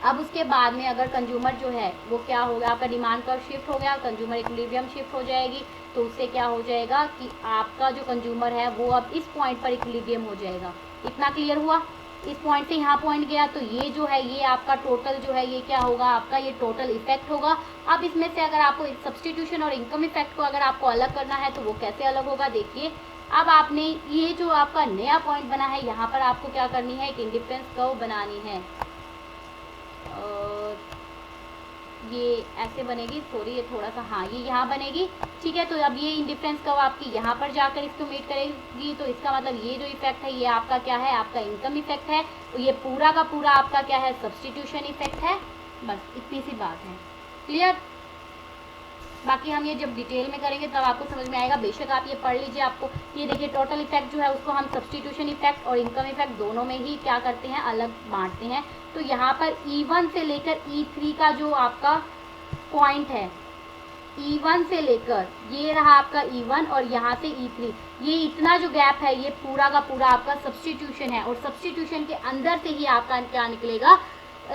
अब उसके बाद में अगर कंज्यूमर जो है वो क्या होगा, आपका डिमांड कर्व शिफ्ट हो गया, कंज्यूमर इक्विलिब्रियम शिफ्ट हो जाएगी, तो उससे क्या हो जाएगा कि आपका जो कंज्यूमर है वो अब इस पॉइंट पर इक्विलिब्रियम हो जाएगा। इतना क्लियर हुआ। इस पॉइंट से यहाँ पॉइंट गया तो ये जो है ये आपका टोटल जो है ये क्या होगा, आपका ये टोटल इफेक्ट होगा। अब इसमें से अगर आपको सब्स्टिट्यूशन और इनकम इफेक्ट को अगर आपको अलग करना है तो वो कैसे अलग होगा, देखिए। अब आपने ये जो आपका नया पॉइंट बना है यहाँ पर आपको क्या करनी है, एक इंडिफरेंस कर्व बनानी है। और ये ऐसे बनेगी, सॉरी ये थोड़ा सा, हाँ ये यहाँ बनेगी, ठीक है। तो अब ये इंडिफरेंस कर्व आपकी यहाँ पर जाकर इसको मीट करेगी, तो इसका मतलब ये जो इफेक्ट है ये आपका क्या है, आपका इनकम इफेक्ट है। तो ये पूरा का पूरा आपका क्या है, सब्स्टिट्यूशन इफेक्ट है। बस इतनी सी बात है। क्लियर। बाकी हम ये जब डिटेल में करेंगे तब आपको समझ में आएगा। बेशक आप ये पढ़ लीजिए। आपको ये देखिए टोटल इफेक्ट जो है उसको हम सब्स्टिट्यूशन इफेक्ट और इनकम इफेक्ट दोनों में ही क्या करते हैं, अलग बांटते हैं। तो यहाँ पर E1 से लेकर E3 का जो आपका पॉइंट है, E1 से लेकर ये रहा आपका E1 और यहाँ से E3, ये इतना जो गैप है ये पूरा का पूरा आपका सब्स्टिट्यूशन है। और सब्स्टिट्यूशन के अंदर से ही आपका क्या निकलेगा,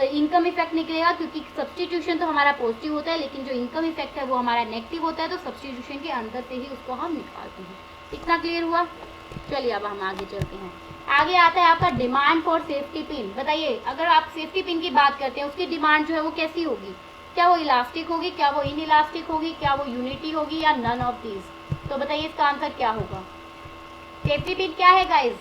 इनकम इफेक्ट निकलेगा, क्योंकि सब्स्टिट्यूशन तो हमारा पॉजिटिव होता है लेकिन जो इनकम इफेक्ट है वो हमारा नेगेटिव होता है। तो सब्स्टिट्यूशन के अंदर से ही उसको हम निकालते हैं। इतना क्लियर हुआ। चलिए अब हम आगे चलते हैं। आगे आता है आपका डिमांड फॉर सेफ्टी पिन। बताइए अगर आप सेफ्टी पिन की बात करते हैं उसकी डिमांड जो है वो कैसी होगी, क्या वो इलास्टिक होगी, क्या वो इन इलास्टिक होगी, क्या वो यूनिटी होगी या नन ऑफ दीज। तो बताइए इसका आंसर क्या होगा। सेफ्टी पिन क्या है गाइज,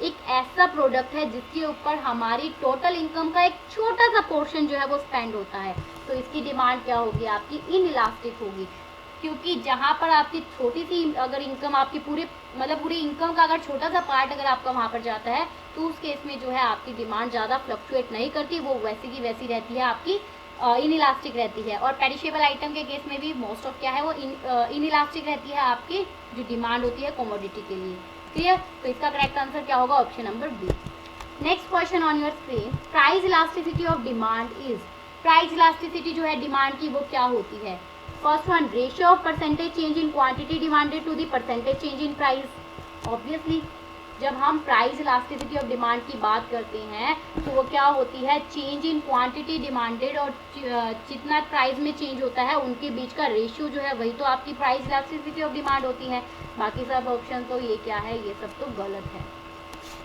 एक ऐसा प्रोडक्ट है जिसके ऊपर हमारी टोटल इनकम का एक छोटा सा पोर्शन जो है वो स्पेंड होता है। तो इसकी डिमांड क्या होगी, आपकी इन इलास्टिक होगी, क्योंकि जहाँ पर आपकी छोटी सी अगर इनकम आपकी पूरी इनकम का अगर छोटा सा पार्ट अगर आपका वहाँ पर जाता है तो उस केस में जो है आपकी डिमांड ज़्यादा फ्लक्चुएट नहीं करती, वो वैसी की वैसी रहती है, आपकी इन इलास्टिक रहती है। और पेरिशेबल आइटम के केस में भी मोस्ट ऑफ क्या है वो इन इलास्टिक रहती है आपकी जो डिमांड होती है कमोडिटी के लिए। क्लियर। तो इसका करेक्ट आंसर क्या होगा, option number B. Next question on your screen, price elasticity of demand is. Price elasticity जो है डिमांड की वो क्या होती है। First one, ratio of percentage change in quantity demanded to the percentage change in price. Obviously जब हम प्राइस इलास्टिसिटी ऑफ डिमांड की बात करते हैं तो वो क्या होती है, चेंज इन क्वांटिटी डिमांडेड और जितना प्राइस में चेंज होता है उनके बीच का रेशियो जो है वही तो आपकी प्राइस इलास्टिसिटी ऑफ डिमांड होती है। बाकी सब ऑप्शन तो ये क्या है, ये सब तो गलत है।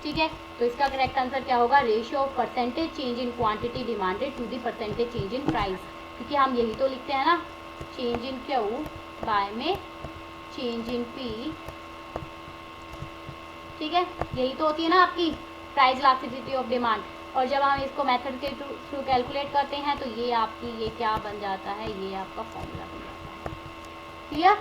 ठीक है, तो इसका करेक्ट आंसर क्या होगा, ratio of percentage change in quantity demanded to the percentage change in price, क्योंकि हम यही तो लिखते हैं ना, चेंज इन क्यू बाय में चेंज इन पी, ठीक है, यही तो होती है ना आपकी प्राइस इलास्टिसिटी ऑफ डिमांड। और जब हम इसको मेथड के थ्रू कैलकुलेट करते हैं तो ये आपकी ये क्या बन जाता है, ये आपका फॉर्मूला बन जाता है। Clear?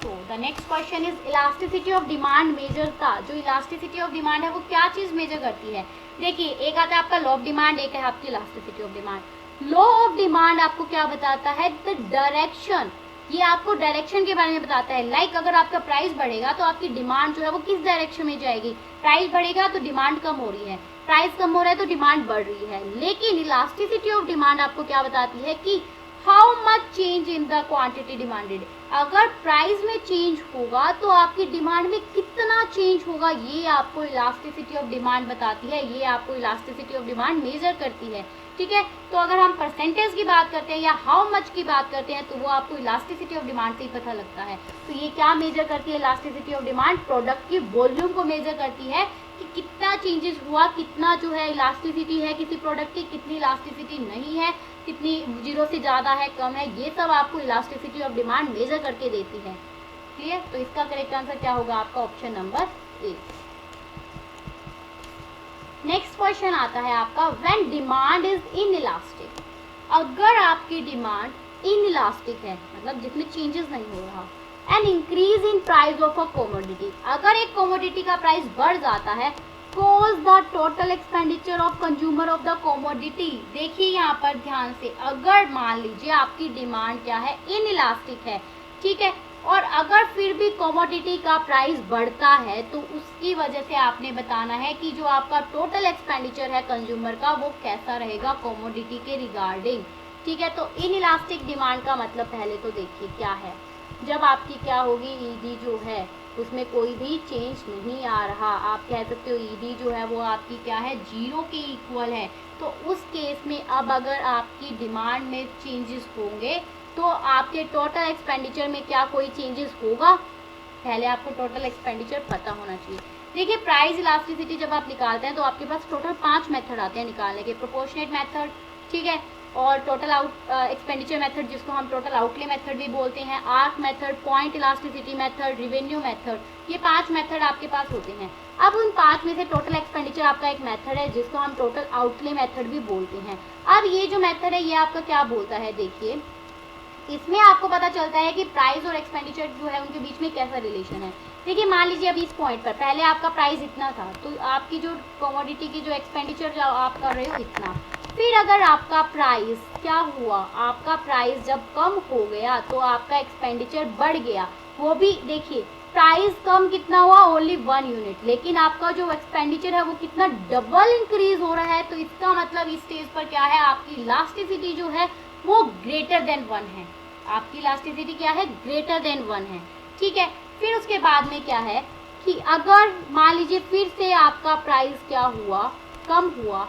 So the next question is elasticity of demand measure का, जो इलास्टिसिटी ऑफ डिमांड है वो क्या चीज मेजर करती है। देखिए, एक आता है आपका लॉ ऑफ डिमांड, एक है आपकी elasticity of demand. Law of demand आपको क्या बताता है, द डायरेक्शन, ये आपको डायरेक्शन के बारे में बताता है। लाइक अगर आपका प्राइस बढ़ेगा तो आपकी डिमांड जो है वो किस डायरेक्शन में जाएगी, प्राइस बढ़ेगा तो डिमांड कम हो रही है, प्राइस कम हो रहा है तो डिमांड बढ़ रही है। लेकिन इलास्टिसिटी ऑफ डिमांड आपको क्या बताती है कि how much change in the quantity demanded, अगर प्राइस में चेंज होगा तो आपकी डिमांड में कितना चेंज होगा, ये आपको इलास्टिसिटी ऑफ डिमांड बताती है, ये आपको इलास्टिसिटी ऑफ डिमांड मेजर करती है। ठीक है, तो अगर हम परसेंटेज की बात करते हैं या हाउ मच की बात करते हैं तो वो आपको इलास्टिसिटी ऑफ डिमांड से ही पता लगता है। तो ये क्या मेजर करती है इलास्टिसिटी ऑफ डिमांड, प्रोडक्ट की वॉल्यूम को मेजर करती है कि कितना चेंजेस हुआ, कितना जो है इलास्टिसिटी है किसी प्रोडक्ट की, कितनी इलास्टिसिटी नहीं है, कितनी जीरो से ज़्यादा है कम है, ये सब आपको इलास्टिसिटी ऑफ डिमांड मेजर करके देती है। क्लियर? तो इसका करेक्ट आंसर क्या होगा आपका ऑप्शन नंबर ए। नेक्स्ट क्वेश्चन आता है आपका, व्हेन डिमांड इज इनइलास्टिक, अगर आपकी डिमांड इनइलास्टिक है मतलब जिसमें चेंजेस नहीं हो रहा, an increase in price of a commodity, अगर एक कमोडिटी का प्राइस बढ़ जाता है, cause the total expenditure of consumer of the commodity. देखिए यहाँ पर ध्यान से, अगर मान लीजिए आपकी डिमांड क्या है, इनइलास्टिक है, ठीक है, और अगर फिर भी कमोडिटी का प्राइस बढ़ता है तो उसकी वजह से आपने बताना है कि जो आपका टोटल एक्सपेंडिचर है कंज्यूमर का वो कैसा रहेगा कमोडिटी के रिगार्डिंग। ठीक है, तो इनइलास्टिक डिमांड का मतलब पहले तो देखिए क्या है, जब आपकी क्या होगी, ईडी जो है उसमें कोई भी चेंज नहीं आ रहा, आप कह सकते हो ईडी जो है वो आपकी क्या है, जीरो के इक्वल है, तो उस केस में अब अगर आपकी डिमांड में चेंजेस होंगे तो आपके टोटल एक्सपेंडिचर में क्या कोई चेंजेस होगा, पहले आपको टोटल एक्सपेंडिचर पता होना चाहिए। देखिए, प्राइस इलास्टिसिटी जब आप निकालते हैं तो आपके पास टोटल 5 मेथड आते हैं निकालने के, प्रोपोर्शनेट मेथड, ठीक है, और टोटल एक्सपेंडिचर मेथड जिसको हम टोटल आउटले मेथड भी बोलते हैं, arc method, point elasticity method, revenue method, ये 5 मेथड आपके पास होते हैं। अब उन 5 में से टोटल एक्सपेंडिचर आपका एक मेथड है जिसको हम टोटल आउटले मेथड भी बोलते हैं। अब ये जो मेथड है ये आपका क्या बोलता है, देखिए इसमें आपको पता चलता है कि प्राइस और एक्सपेंडिचर जो है उनके बीच में कैसा रिलेशन है। देखिए, मान लीजिए अब इस पॉइंट पर पहले आपका प्राइस इतना था तो आपकी जो कमोडिटी की जो एक्सपेंडिचर जो आप कर रहे हो इतना, फिर अगर आपका प्राइस क्या हुआ, आपका प्राइस जब कम हो गया तो आपका एक्सपेंडिचर बढ़ गया, वो भी देखिए प्राइस कम कितना हुआ, ओनली 1 यूनिट, लेकिन आपका जो एक्सपेंडिचर है वो कितना डबल इंक्रीज हो रहा है, तो इसका मतलब इस स्टेज पर क्या है, आपकी इलास्टिसिटी जो है वो ग्रेटर देन 1 है, आपकी इलास्टिसिटी क्या है, ग्रेटर देन 1 है। ठीक है, फिर उसके बाद में क्या है कि अगर मान लीजिए फिर से आपका प्राइस क्या हुआ, कम हुआ,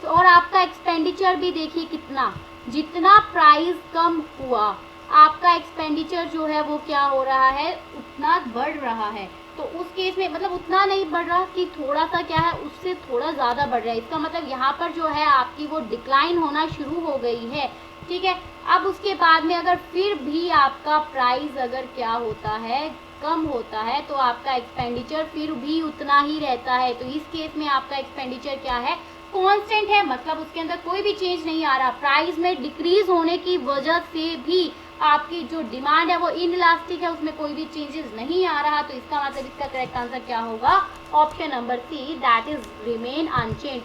और आपका एक्सपेंडिचर भी देखिए कितना, जितना प्राइस कम हुआ आपका एक्सपेंडिचर जो है वो क्या हो रहा है, उतना बढ़ रहा है। तो उस केस में मतलब उतना नहीं बढ़ रहा कि थोड़ा सा क्या है, उससे थोड़ा ज़्यादा बढ़ रहा है, इसका मतलब यहाँ पर जो है आपकी वो डिक्लाइन होना शुरू हो गई है। ठीक है, अब उसके बाद में अगर फिर भी आपका प्राइस अगर क्या होता है, कम होता है, तो आपका एक्सपेंडिचर फिर भी उतना ही रहता है, तो इस केस में आपका एक्सपेंडिचर क्या है, कांस्टेंट है, मतलब उसके अंदर कोई भी चेंज नहीं आ रहा। प्राइस में डिक्रीज होने की वजह से भी आपकी जो डिमांड है वो इनइलास्टिक है, उसमें कोई भी चेंजेस नहीं आ रहा, तो इसका मतलब इसका करेक्ट आंसर क्या होगा, option number C, that is remain unchange,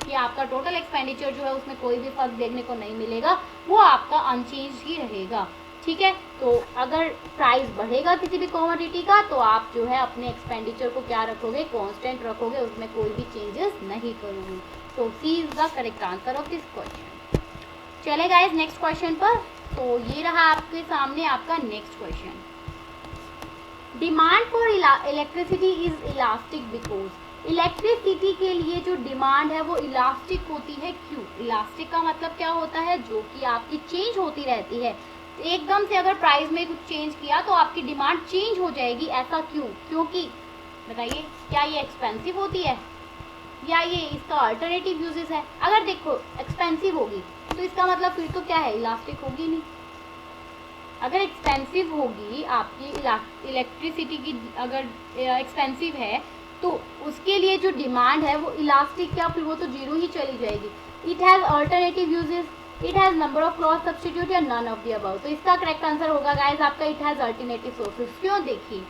कि आपका टोटल एक्सपेंडिचर जो है उसमें कोई भी फर्क देखने को नहीं मिलेगा, वो आपका अनचेंज ही रहेगा। ठीक है, तो अगर प्राइस बढ़ेगा किसी भी कमोडिटी का तो आप जो है अपने एक्सपेंडिचर को क्या रखोगे, कांस्टेंट रखोगे, उसमें कोई भी चेंजेस नहीं करोगे। तो C is the correct answer of this question. चले गाइस नेक्स्ट क्वेश्चन पर। तो ये रहा आपके सामने आपका next question, demand for electricity is elastic because, electricity के लिए जो डिमांड है वो इलास्टिक होती है, क्यों? इलास्टिक का मतलब क्या होता है, जो कि आपकी चेंज होती रहती है, एकदम से अगर प्राइस में कुछ चेंज किया तो आपकी डिमांड चेंज हो जाएगी, ऐसा क्यों? क्योंकि बताइए, क्या ये एक्सपेंसिव होती है या ये इसका अल्टरनेटिव यूजेस है? अगर देखो एक्सपेंसिव होगी तो इसका मतलब फिर तो क्या है, इलास्टिक होगी नहीं। अगर एक्सपेंसिव होगी आपकी इलेक्ट्रिसिटी की, अगर एक्सपेंसिव है तो उसके लिए जो डिमांड है वो इलास्टिक क्या, फिर वो तो जीरो ही चली जाएगी। It has alternative uses, it has number of cross substitute या नन ऑफ द अबव। तो इसका करेक्ट आंसर होगा गाइस आपका इट हैज़ अल्टरनेटिव सोर्सेज। क्यों, देखिए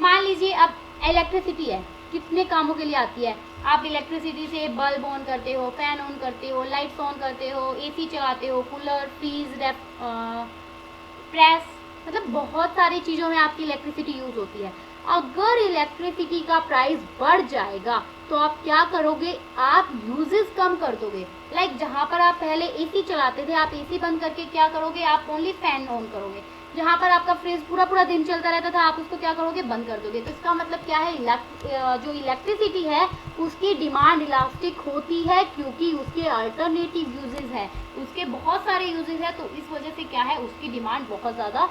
मान लीजिए अब इलेक्ट्रिसिटी है, कितने कामों के लिए आती है। आप इलेक्ट्रिसिटी से बल्ब ऑन करते हो, फैन ऑन करते हो, लाइट्स ऑन करते हो, एसी चलाते हो, कूलर, फ्रीज, प्रेस, मतलब बहुत सारी चीज़ों में आपकी इलेक्ट्रिसिटी यूज होती है। अगर इलेक्ट्रिसिटी का प्राइस बढ़ जाएगा तो आप क्या करोगे, आप यूजेस कम कर दोगे। लाइक जहाँ पर आप पहले एसी चलाते थे, आप एसी बंद करके क्या करोगे, आप ओनली फैन ऑन करोगे। जहाँ पर आपका फ्रिज पूरा पूरा दिन चलता रहता था, आप उसको क्या करोगे, बंद कर दोगे। तो इसका मतलब क्या है, जो इलेक्ट्रिसिटी है उसकी डिमांड इलास्टिक होती है क्योंकि उसके अल्टरनेटिव यूजेस है, उसके बहुत सारे यूजेस है। तो इस वजह से क्या है, उसकी डिमांड बहुत ज़्यादा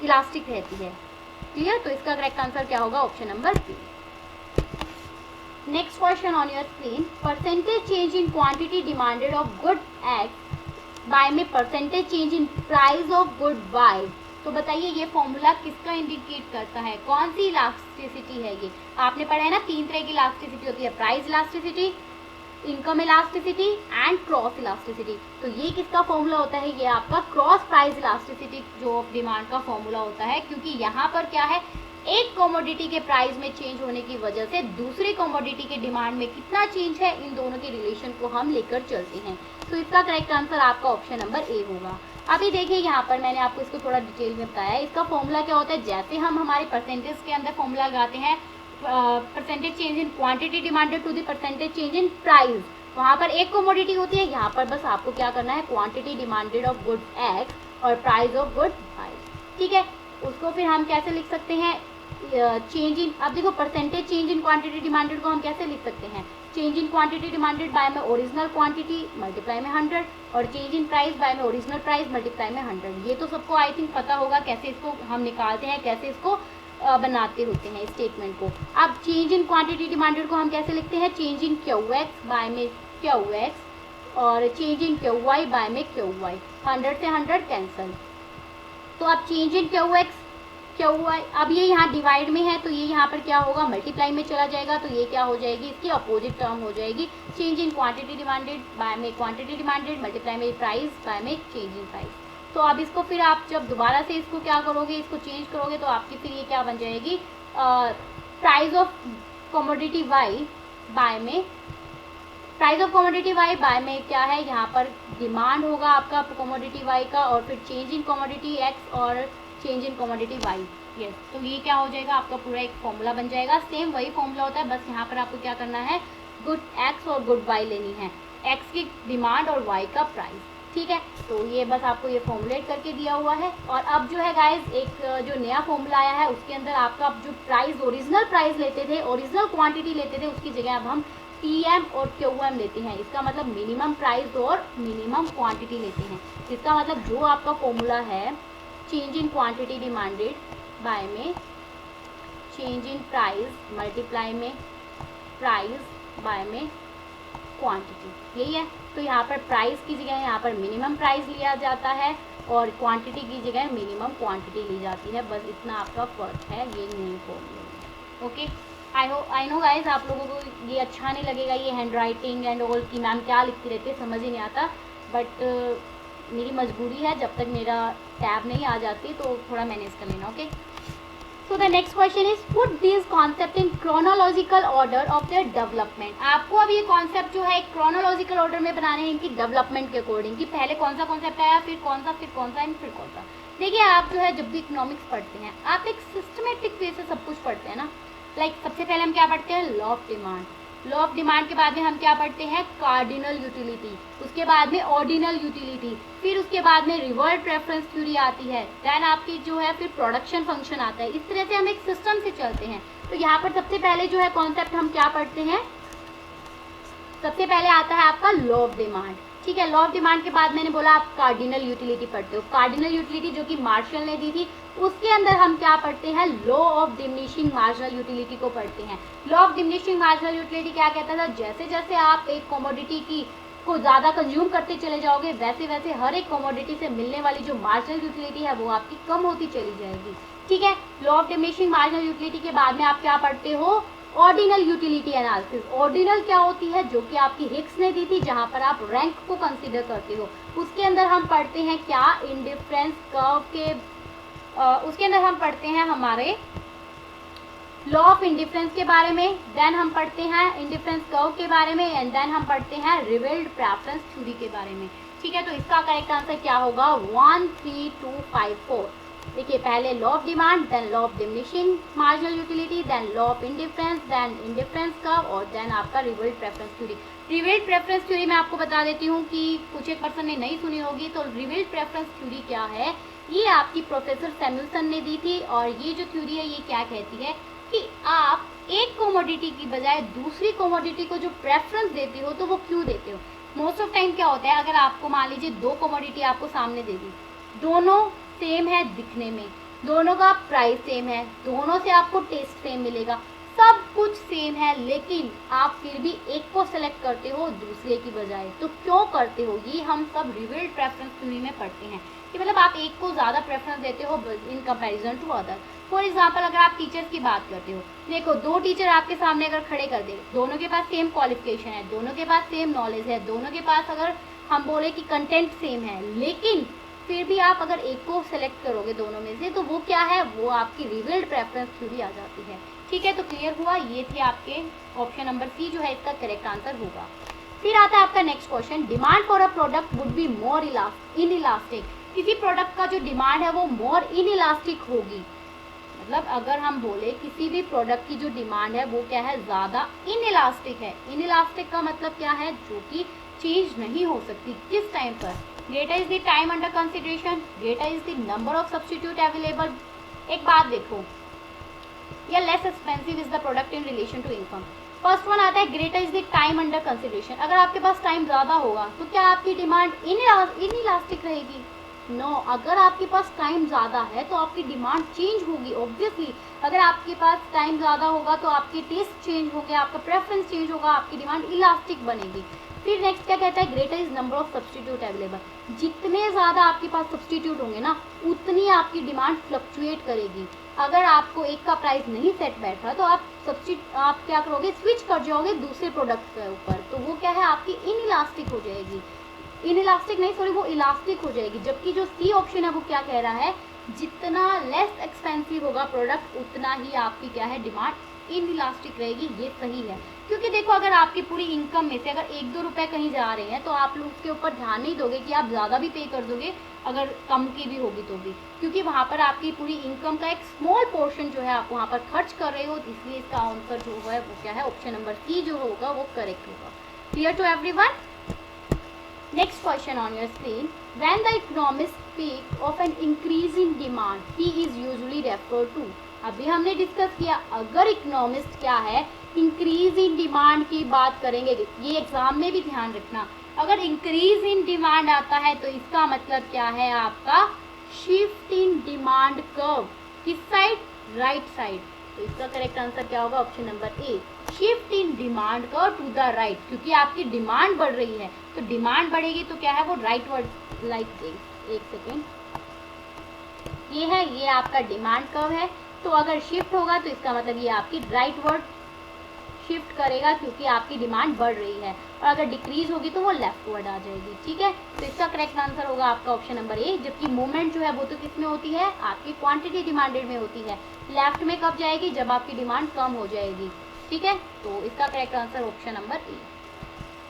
इलास्टिक रहती है। क्लियर? तो इसका करेक्ट आंसर क्या होगा, option number B. Next question on your screen, percentage change in quantity demanded of good X by में percentage change in price of good Y. तो बताइए ये फॉर्मूला किसका इंडिकेट करता है, कौन सी इलास्टिसिटी है ये? आपने पढ़ा है ना, 3 तरह की इलास्टिसिटी होती है, price elasticity, income elasticity and cross elasticity. तो ये किसका फॉर्मूला होता है, ये आपका क्रॉस प्राइस इलास्टिसिटी जो ऑफ डिमांड का फॉर्मूला होता है। क्योंकि यहाँ पर क्या है, एक कमोडिटी के प्राइस में चेंज होने की वजह से दूसरी कमोडिटी के डिमांड में कितना चेंज है, इन दोनों के रिलेशन को हम लेकर चलते हैं। तो इसका करेक्ट आंसर आपका ऑप्शन नंबर ए होगा। अभी देखिए यहाँ पर मैंने आपको इसको थोड़ा डिटेल में बताया, इसका फॉर्मूला क्या होता है, जैसे हम हमारे परसेंटेज के अंदर फॉर्मूला लगाते हैं, percentage change in quantity demanded to the percentage change in price, वहाँ पर एक कमोडिटी होती है, यहाँ पर बस आपको क्या करना है, quantity demanded of good x और प्राइस ऑफ गुड वाई। ठीक है, उसको फिर हम कैसे लिख सकते हैं, चेंज इन, अब देखो percentage change in quantity demanded को हम कैसे लिख सकते हैं, change in quantity demanded by में ओरिजिनल क्वांटिटी मल्टीप्लाई में 100 और चेंज इन प्राइस बाय में ओरिजिनल प्राइस मल्टीप्लाई में 100। ये तो सबको आई थिंक पता होगा कैसे इसको हम निकालते हैं, कैसे इसको बनाते होते हैं स्टेटमेंट को। अब चेंज इन क्वांटिटी डिमांडेड को हम कैसे लिखते हैं, change in Q X by में क्यू एक्स और change in Q Y by में क्यू वाई, 100 से 100 कैंसिल। तो अब change in Q X Q Y, अब ये यहाँ डिवाइड में है तो ये यहाँ पर क्या होगा, मल्टीप्लाई में चला जाएगा, तो ये क्या हो जाएगी, इसकी अपोजिट टर्म हो जाएगी, change in quantity demanded by में क्वांटिटी डिमांडेड मल्टीप्लाई में प्राइस बाय में चेंज इन प्राइस। तो अब इसको फिर आप जब दोबारा से इसको क्या करोगे, इसको चेंज करोगे तो आपकी फिर ये क्या बन जाएगी, price of commodity Y by में, price of commodity Y by में क्या है, यहाँ पर डिमांड होगा आपका कमोडिटी वाई का और फिर चेंज इन कमोडिटी एक्स और change in commodity Y. Yes, तो ये क्या हो जाएगा, आपका पूरा एक फॉर्मूला बन जाएगा। सेम वही फॉर्मूला होता है, बस यहाँ पर आपको क्या करना है, गुड एक्स और गुड वाई लेनी है, एक्स की डिमांड और वाई का प्राइस। ठीक है, तो ये बस आपको ये फॉर्मुलेट करके दिया हुआ है। और अब जो है गाइज एक जो नया फॉर्मूला आया है उसके अंदर आपका जो प्राइस, ओरिजिनल प्राइस लेते थे, ओरिजिनल क्वांटिटी लेते थे, उसकी जगह अब हम PM और QM लेते हैं। इसका मतलब मिनिमम प्राइस और मिनिमम क्वांटिटी लेते हैं। इसका मतलब जो आपका फॉर्मूला है, change in quantity demanded by में चेंज इन प्राइस मल्टीप्लाई में प्राइस बाय में क्वांटिटी, यही है। तो यहाँ पर प्राइस की जगह यहाँ पर मिनिमम प्राइस लिया जाता है और क्वांटिटी की जगह मिनिमम क्वांटिटी ली जाती है, बस इतना आपका फर्क है ये न्यू फॉर्मूले। ओके, आई नो गाइज आप लोगों को ये अच्छा नहीं लगेगा, ये हैंड राइटिंग एंड ऑल की मैम क्या लिखती रहती है, समझ ही नहीं आता, बट मेरी मजबूरी है, जब तक मेरा टैब नहीं आ जाती तो थोड़ा मैनेज कर लेना। Okay, so the next question is put this concept in chronological order of their development. आपको अब ये कॉन्सेप्ट जो है क्रोनोलॉजिकल ऑर्डर में बनाने हैं इनकी डेवलपमेंट के अकॉर्डिंग, कि पहले कौन सा कॉन्सेप्ट आया, फिर कौन सा, फिर कौन सा एंड फिर कौन सा। देखिए आप जो है जब भी इकोनॉमिक्स पढ़ते हैं आप एक सिस्टमेटिक वे से सब कुछ पढ़ते हैं ना। लाइक सबसे पहले हम क्या पढ़ते हैं, law of demand, law of demand के बाद में हम क्या पढ़ते हैं, कार्डिनल यूटिलिटी, उसके बाद में ऑर्डिनल यूटिलिटी, फिर उसके बाद में रिवर्स प्रेफरेंस थ्योरी आती है, देन आपकी जो है फिर प्रोडक्शन फंक्शन आता है। इस तरह से हम एक सिस्टम से चलते हैं। तो यहाँ पर सबसे पहले जो है कॉन्सेप्ट हम क्या पढ़ते हैं, सबसे पहले आता है आपका लॉ ऑफ डिमांड। ठीक है, लॉ ऑफ डिमांड के बाद मैंने बोला आप कार्डिनल यूटिलिटी पढ़ते हो। कार्डिनल यूटिलिटी जो कि मार्शल ने दी थी, उसके अंदर हम क्या पढ़ते हैं, law of diminishing marginal utility को पढ़ते हैं। Law of diminishing marginal utility क्या कहता था, जैसे जैसे आप एक कमोडिटी की को ज़्यादा कंज्यूम करते चले जाओगे, वैसे वैसे हर एक कमोडिटी से मिलने वाली जो मार्जिनल यूटिलिटी है वो आपकी कम होती चली जाएगी। ठीक है, law of diminishing marginal utility के बाद में आप क्या पढ़ते हो, ऑर्डिनल यूटिलिटी एनालिसिस। ऑर्डिनल क्या होती है, जो कि आपकी हिक्स ने दी थी, जहां पर आप रैंक को कंसीडर करते हो। उसके अंदर हम पढ़ते हैं क्या, इंडिफरेंस कर्व के उसके अंदर हम पढ़ते हैं हमारे लॉ ऑफ इंडिफरेंस के बारे में, देन हम पढ़ते हैं इंडिफरेंस कर्व के बारे में, एंड देन हम पढ़ते हैं रिवेल्ड प्रेफरेंस थ्योरी के बारे में। ठीक है, तो इसका करेक्ट आंसर क्या होगा, 1 3 2 5 4। देखिए, पहले law of demand, then law of diminishing marginal utility, then law of indifference, then indifference curve, और देन आपका revealed preference theory. Revealed preference theory मैं आपको बता देती हूँ कि कुछ एक पर्सन ने नहीं सुनी होगी। तो रिवेल्ड प्रेफरेंस थ्योरी क्या है, ये आपकी प्रोफेसर सैमुअल्सन ने दी थी, और ये जो थ्योरी है ये क्या कहती है कि आप एक कोमोडिटी की बजाय दूसरी कोमोडिटी को जो प्रेफरेंस देते हो, तो वो क्यों देते हो। मोस्ट ऑफ टाइम क्या होता है, अगर आपको मान लीजिए दो कोमोडिटी आपको सामने दे दी, दोनों सेम है दिखने में, दोनों का प्राइस सेम है, दोनों से आपको टेस्ट सेम मिलेगा, सब कुछ सेम है, लेकिन आप फिर भी एक को सेलेक्ट करते हो दूसरे की बजाय, तो क्यों करते हो, ये हम सब रिवेल्ड प्रेफरेंस थ्योरी में पढ़ते हैं कि मतलब आप एक को ज़्यादा प्रेफरेंस देते हो in comparison to other. For example, अगर आप टीचर्स की बात करते हो, देखो दो टीचर आपके सामने अगर खड़े कर दे, दोनों के पास सेम क्वालिफिकेशन है, दोनों के पास सेम नॉलेज है, दोनों के पास अगर हम बोले कि कंटेंट सेम है, लेकिन फिर भी आप अगर एक को सेलेक्ट करोगे दोनों में से, तो वो क्या है, वो आपकी रिवेल्ड प्रेफरेंस थ्योरी आ जाती है। ठीक है, तो क्लियर हुआ, ये थे आपके ऑप्शन नंबर सी जो है इसका करेक्ट आंसर होगा। फिर आता है आपका next question, demand for a product would be more inelastic. किसी प्रोडक्ट का जो डिमांड है वो मोर इनइलास्टिक होगी, मतलब अगर हम बोले किसी भी प्रोडक्ट की जो डिमांड है वो क्या है, ज़्यादा इनइलास्टिक है। इनइलास्टिक का मतलब क्या है, जो कि चेंज नहीं हो सकती किस टाइम पर, greater is the time under consideration, greater is the number of substitute available. एक बात देखो, या less expensive is the product in relation to income. First one आता है greater is the time under consideration. अगर आपके पास टाइम ज़्यादा होगा तो क्या आपकी डिमांड इनइलास्टिक रहेगी, नो अगर आपके पास टाइम ज़्यादा है तो आपकी डिमांड चेंज होगी ऑब्वियसली। अगर आपके पास टाइम ज़्यादा होगा तो आपके टेस्ट चेंज होंगे, आपका प्रेफरेंस चेंज होगा, आपकी डिमांड इलास्टिक बनेगी। फिर नेक्स्ट क्या कहता है, greater is number of substitute available. जितने ज़्यादा आपके पास सब्स्टिट्यूट होंगे ना, उतनी आपकी डिमांड फ्लक्चुएट करेगी। अगर आपको एक का प्राइस नहीं सेट बैठ रहा तो आप क्या करोगे, स्विच कर जाओगे दूसरे प्रोडक्ट के ऊपर, तो वो क्या है, आपकी इनइलास्टिक हो जाएगी। इनइलास्टिक नहीं, सॉरी, वो इलास्टिक हो जाएगी। जबकि जो सी ऑप्शन है वो क्या कह रहा है, जितना लेस एक्सपेंसिव होगा प्रोडक्ट उतना ही आपकी क्या है, डिमांड इनइलास्टिक रहेगी। ये सही है, क्योंकि देखो अगर आपकी पूरी इनकम में से अगर 1-2 रुपए कहीं जा रहे हैं तो आप लोग उसके ऊपर ध्यान नहीं दोगे कि आप ज़्यादा भी पे कर दोगे अगर कम की भी होगी तो भी, क्योंकि वहाँ पर आपकी पूरी इनकम का एक स्मॉल पोर्शन जो है आप वहाँ पर खर्च कर रहे हो। इसलिए इसका आंसर जो है वो क्या है, ऑप्शन नंबर सी जो होगा वो करेक्ट होगा। Clear to everyone? Next question on your screen. When the economist speaks of an increase in demand, he is usually referred to. अभी हमने डिस्कस किया, अगर इकोनॉमिस्ट क्या है, इंक्रीज इन डिमांड की बात करेंगे, ये एग्जाम में भी ध्यान रखना, अगर इंक्रीज इन डिमांड आता है तो इसका मतलब क्या है, आपका शिफ्ट इन डिमांड कर्व। किस साइड, राइट साइड। तो इसका करेक्ट आंसर क्या होगा, option number A, shift in demand curve to the right. क्योंकि आपकी डिमांड बढ़ रही है तो डिमांड बढ़ेगी तो क्या है, वो राइट वर्ड लाइक एक सेकेंड, ये है, ये आपका डिमांड कर्व है। तो अगर शिफ्ट होगा तो इसका मतलब ये आपकी राइट वर्ड शिफ्ट करेगा क्योंकि आपकी डिमांड बढ़ रही है, और अगर डिक्रीज होगी तो वो लेफ्ट वर्ड आ जाएगी। ठीक है, तो इसका करेक्ट आंसर होगा आपका ऑप्शन नंबर ए। जबकि मूवमेंट जो है वो तो किस में होती है, आपकी क्वांटिटी डिमांडेड में होती है, लेफ्ट में कब जाएगी, जब आपकी डिमांड कम हो जाएगी। ठीक है, तो इसका correct answer option number A.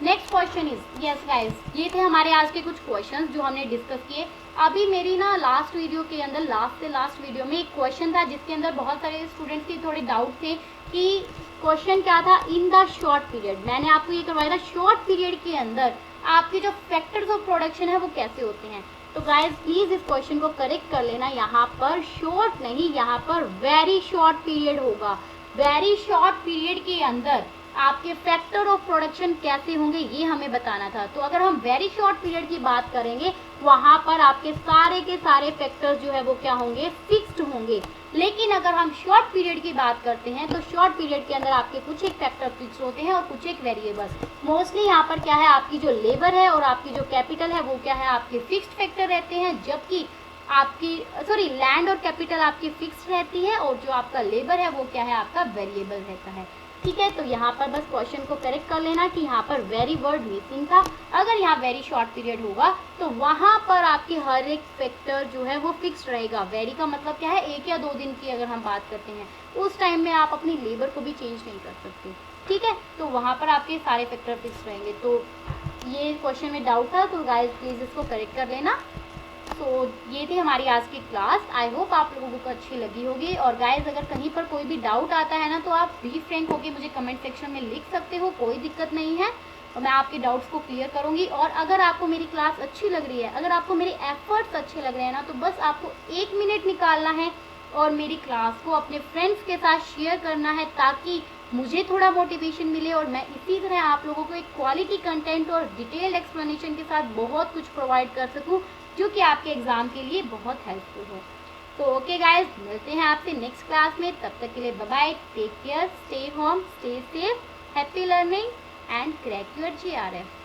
Next question is, yes guys, ये थे हमारे आज के कुछ क्वेश्चंस जो हमने डिस्कस किए। अभी मेरी ना लास्ट वीडियो के अंदर, लास्ट वीडियो में एक क्वेश्चन था जिसके अंदर बहुत सारे स्टूडेंट्स के थोड़े डाउट थे कि क्वेश्चन क्या था, इन द शॉर्ट पीरियड। मैंने आपको ये करवाया था, शॉर्ट पीरियड के अंदर आपके जो फैक्टर्स ऑफ प्रोडक्शन है वो कैसे होते हैं। तो गाइस प्लीज इस क्वेश्चन को करेक्ट कर लेना, यहाँ पर शॉर्ट नहीं, यहाँ पर वेरी शॉर्ट पीरियड होगा। वेरी शॉर्ट पीरियड के अंदर आपके फैक्टर ऑफ प्रोडक्शन कैसे होंगे ये हमें बताना था। तो अगर हम वेरी शॉर्ट पीरियड की बात करेंगे वहां पर आपके सारे के सारे फैक्टर्स जो है वो क्या होंगे, फिक्स्ड होंगे। लेकिन अगर हम शॉर्ट पीरियड की बात करते हैं तो शॉर्ट पीरियड के अंदर आपके कुछ एक फैक्टर फिक्स होते हैं और कुछ एक वेरिएबल्स। मोस्टली यहाँ पर क्या है, आपकी जो लेबर है और आपकी जो कैपिटल है वो क्या है, आपके फिक्स्ड फैक्टर रहते हैं, जबकि आपकी लैंड और कैपिटल आपकी फिक्स रहती है और जो आपका लेबर है वो क्या है, आपका वेरिएबल रहता है। ठीक है, तो यहाँ पर बस क्वेश्चन को करेक्ट कर लेना कि यहाँ पर वेरी वर्ड मिसिंग था। अगर यहाँ वेरी शॉर्ट पीरियड होगा तो वहाँ पर आपकी हर एक फैक्टर जो है वो फिक्स रहेगा। वेरी का मतलब क्या है, 1 या 2 दिन की अगर हम बात करते हैं उस टाइम में आप अपनी लेबर को भी चेंज नहीं कर सकते। ठीक है, तो वहाँ पर आपके सारे फैक्टर फिक्स रहेंगे। तो ये क्वेश्चन में डाउट था, तो गाइस प्लीज़ इसको करेक्ट कर लेना। तो ये थी हमारी आज की क्लास। आई होप आप लोगों को अच्छी लगी होगी। और गाइज अगर कहीं पर कोई भी डाउट आता है ना तो आप बी फ्रैंक होकर मुझे कमेंट सेक्शन में लिख सकते हो, कोई दिक्कत नहीं है, और मैं आपके डाउट्स को क्लियर करूंगी। और अगर आपको मेरी क्लास अच्छी लग रही है, अगर आपको मेरे एफर्ट्स अच्छे लग रहे हैं ना, तो बस आपको 1 मिनट निकालना है और मेरी क्लास को अपने फ्रेंड्स के साथ शेयर करना है, ताकि मुझे थोड़ा मोटिवेशन मिले और मैं इसी तरह आप लोगों को एक क्वालिटी कंटेंट और डिटेल्ड एक्सप्लेनेशन के साथ बहुत कुछ प्रोवाइड कर सकूं, जो कि आपके एग्जाम के लिए बहुत हेल्पफुल हो। तो ओके गाइज, मिलते हैं आपसे नेक्स्ट क्लास में। तब तक के लिए bye bye, take care, stay home, stay safe, happy learning and crack your GRF।